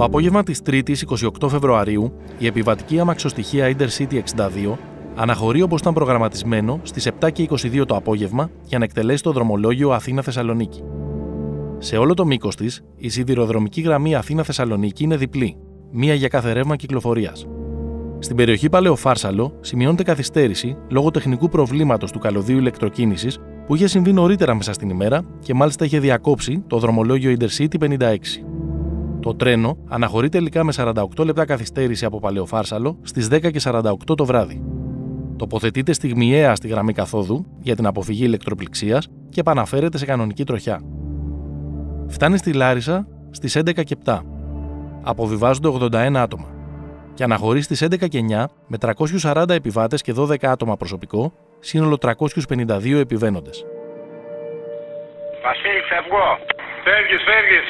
Το απόγευμα της 3ης 28 Φεβρουαρίου, η επιβατική αμαξοστοιχεία Intercity 62 αναχωρεί όπως ήταν προγραμματισμένο στις 7:22 το απόγευμα για να εκτελέσει το δρομολόγιο Αθήνα-Θεσσαλονίκη. Σε όλο το μήκος της, η σιδηροδρομική γραμμή Αθήνα-Θεσσαλονίκη είναι διπλή, μία για κάθε ρεύμα κυκλοφορίας. Στην περιοχή Παλαιοφάρσαλο σημειώνεται καθυστέρηση λόγω τεχνικού προβλήματος του καλωδίου ηλεκτροκίνησης που είχε συμβεί νωρίτερα μέσα στην ημέρα και μάλιστα είχε διακόψει το δρομολόγιο Intercity 56. Το τρένο αναχωρεί τελικά με 48 λεπτά καθυστέρηση από Παλαιοφάρσαλο στις 10:48 το βράδυ. Τοποθετείται στιγμιαία στη γραμμή καθόδου για την αποφυγή ηλεκτροπληξίας και επαναφέρεται σε κανονική τροχιά. Φτάνει στη Λάρισα στις 11:07. Αποβιβάζονται 81 άτομα και αναχωρεί στις 11:09 με 340 επιβάτες και 12 άτομα προσωπικό, σύνολο 352 επιβαίνοντες. Βασίλη, φεύγω. Φεύγεις.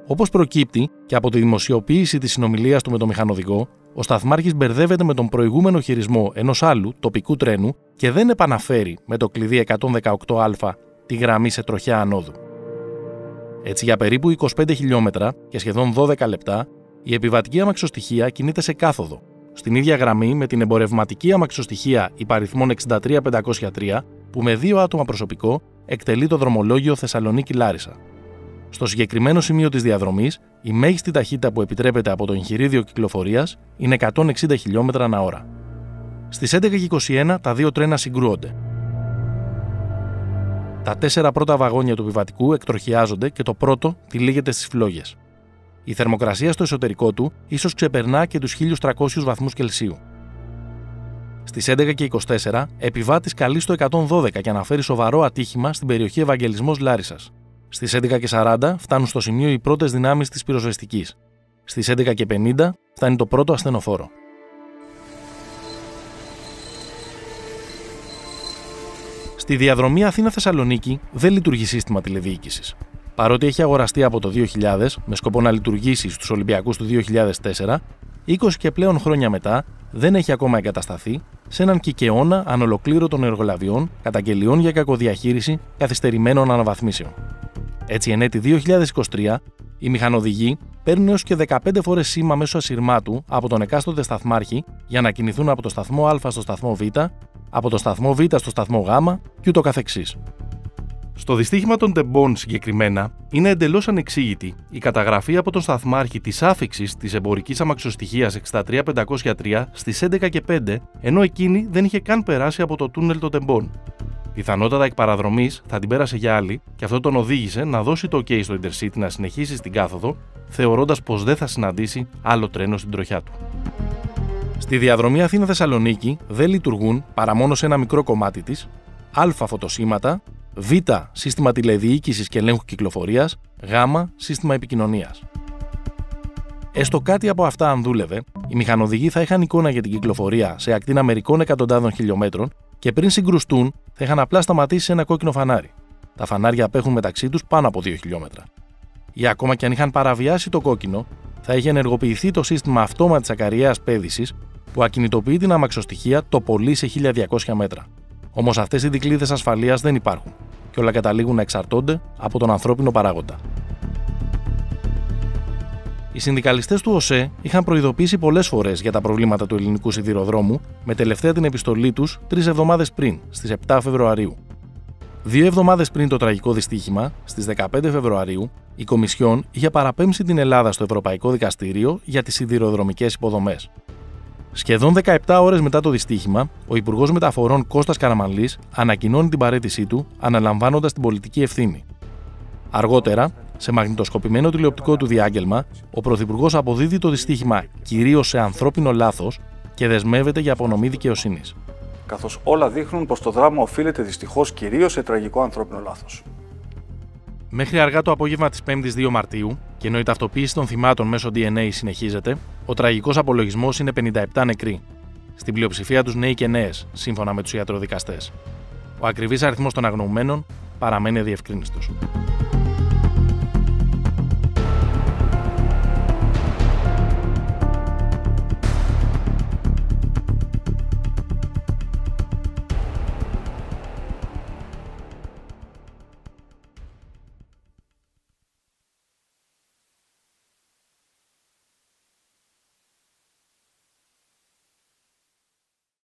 Όπως προκύπτει και από τη δημοσιοποίηση της συνομιλίας του με τον μηχανοδηγό, ο σταθμάρχης μπερδεύεται με τον προηγούμενο χειρισμό ενός άλλου τοπικού τρένου και δεν επαναφέρει με το κλειδί 118α τη γραμμή σε τροχιά ανόδου. Έτσι, για περίπου 25 χιλιόμετρα και σχεδόν 12 λεπτά, η επιβατική αμαξοστοιχεία κινείται σε κάθοδο, στην ίδια γραμμή με την εμπορευματική αμαξοστοιχεία υπαριθμών 63503, που με 2 άτομα προσωπικό εκτελεί το δρομολόγιο Θεσσαλονίκη-Λάρισα. Στο συγκεκριμένο σημείο της διαδρομής, η μέγιστη ταχύτητα που επιτρέπεται από το εγχειρίδιο κυκλοφορίας είναι 160 χιλιόμετρα ανά ώρα. Στις 11:21 τα δύο τρένα συγκρούονται. Τα 4 πρώτα βαγόνια του επιβατικού εκτροχιάζονται και το πρώτο τυλίγεται στις φλόγες. Η θερμοκρασία στο εσωτερικό του ίσως ξεπερνά και τους 1300 βαθμούς Κελσίου. Στις 11:24, επιβάτης καλεί στο 112 και αναφέρει σοβαρό ατύχημα στην περιοχή Ευαγγελισμός Λάρισσας. Στις 11:40 φτάνουν στο σημείο οι πρώτες δυνάμεις της πυροσβεστικής. Στις 11:50 φτάνει το πρώτο ασθενοφόρο. Στη διαδρομή Αθήνα-Θεσσαλονίκη δεν λειτουργεί σύστημα τηλεδιοίκησης. Παρότι έχει αγοραστεί από το 2000 με σκοπό να λειτουργήσει στους Ολυμπιακούς του 2004, 20 και πλέον χρόνια μετά δεν έχει ακόμα εγκατασταθεί σε έναν κικαιώνα ανολοκλήρωτων εργολαβιών, καταγγελιών για κακοδιαχείριση, καθυστερημένων αναβαθμίσεων. Έτσι, εν έτη 2023, οι μηχανοδηγοί παίρνουν έως και 15 φορές σήμα μέσω ασυρμάτου από τον εκάστοτε σταθμάρχη για να κινηθούν από το σταθμό Α στο σταθμό Β, από το σταθμό Β στο σταθμό Γ και ούτω καθεξής. Στο δυστύχημα των τεμπών συγκεκριμένα, είναι εντελώς ανεξήγητη η καταγραφή από τον σταθμάρχη της άφιξης της εμπορικής αμαξοστοιχείας 63503 στις 11:05, ενώ εκείνη δεν είχε καν περάσει από το τούνελ των τεμπών. Πιθανότατα εκ παραδρομής θα την πέρασε για άλλη και αυτό τον οδήγησε να δώσει το OK στο Intercity να συνεχίσει στην κάθοδο, θεωρώντας πως δεν θα συναντήσει άλλο τρένο στην τροχιά του. Στη διαδρομή Αθήνα-Θεσσαλονίκη δεν λειτουργούν παρά μόνο σε ένα μικρό κομμάτι της Α φωτοσύματα, Β σύστημα τηλεδιοίκησης και ελέγχου κυκλοφορίας, Γ σύστημα επικοινωνίας. Έστω κάτι από αυτά αν δούλευε, οι μηχανοδηγοί θα είχαν εικόνα για την κυκλοφορία σε ακτίνα μερικών εκατοντάδων χιλιόμετρων και πριν συγκρουστούν θα είχαν απλά σταματήσει σε ένα κόκκινο φανάρι. Τα φανάρια απέχουν μεταξύ τους πάνω από 2 χιλιόμετρα. Ή ακόμα και αν είχαν παραβιάσει το κόκκινο, θα είχε ενεργοποιηθεί το σύστημα αυτόματης ακαριαίας πέδησης που ακινητοποιεί την αμαξοστοιχεία το πολύ σε 1200 μέτρα. Όμως αυτές οι δικλείδες ασφαλείας δεν υπάρχουν και όλα καταλήγουν να εξαρτώνται από τον ανθρώπινο παράγοντα. Οι συνδικαλιστές του ΟΣΕ είχαν προειδοποιήσει πολλές φορές για τα προβλήματα του ελληνικού σιδηροδρόμου, με τελευταία την επιστολή τους 3 εβδομάδες πριν, στις 7 Φεβρουαρίου. 2 εβδομάδες πριν το τραγικό δυστύχημα, στις 15 Φεβρουαρίου, η Κομισιόν είχε παραπέμψει την Ελλάδα στο Ευρωπαϊκό Δικαστήριο για τις σιδηροδρομικές υποδομές. Σχεδόν 17 ώρες μετά το δυστύχημα, ο Υπουργός Μεταφορών Κώστας Καραμανλής ανακοινώνει την παραίτησή του, αναλαμβάνοντας την πολιτική ευθύνη. Αργότερα, σε μαγνητοσκοπημένο τηλεοπτικό του διάγγελμα, ο Πρωθυπουργός αποδίδει το δυστύχημα κυρίως σε ανθρώπινο λάθος και δεσμεύεται για απονομή δικαιοσύνης. Καθώς όλα δείχνουν πως το δράμα οφείλεται δυστυχώς κυρίως σε τραγικό ανθρώπινο λάθος. Μέχρι αργά το απόγευμα της 5ης 2 Μαρτίου, και ενώ η ταυτοποίηση των θυμάτων μέσω DNA συνεχίζεται, ο τραγικός απολογισμός είναι 57 νεκροί. Στην πλειοψηφία τους νέοι και νέες, σύμφωνα με τους ιατροδικαστές. Ο ακριβής αριθμός των αγνοουμένων παραμένει αδιευκρίνιστος.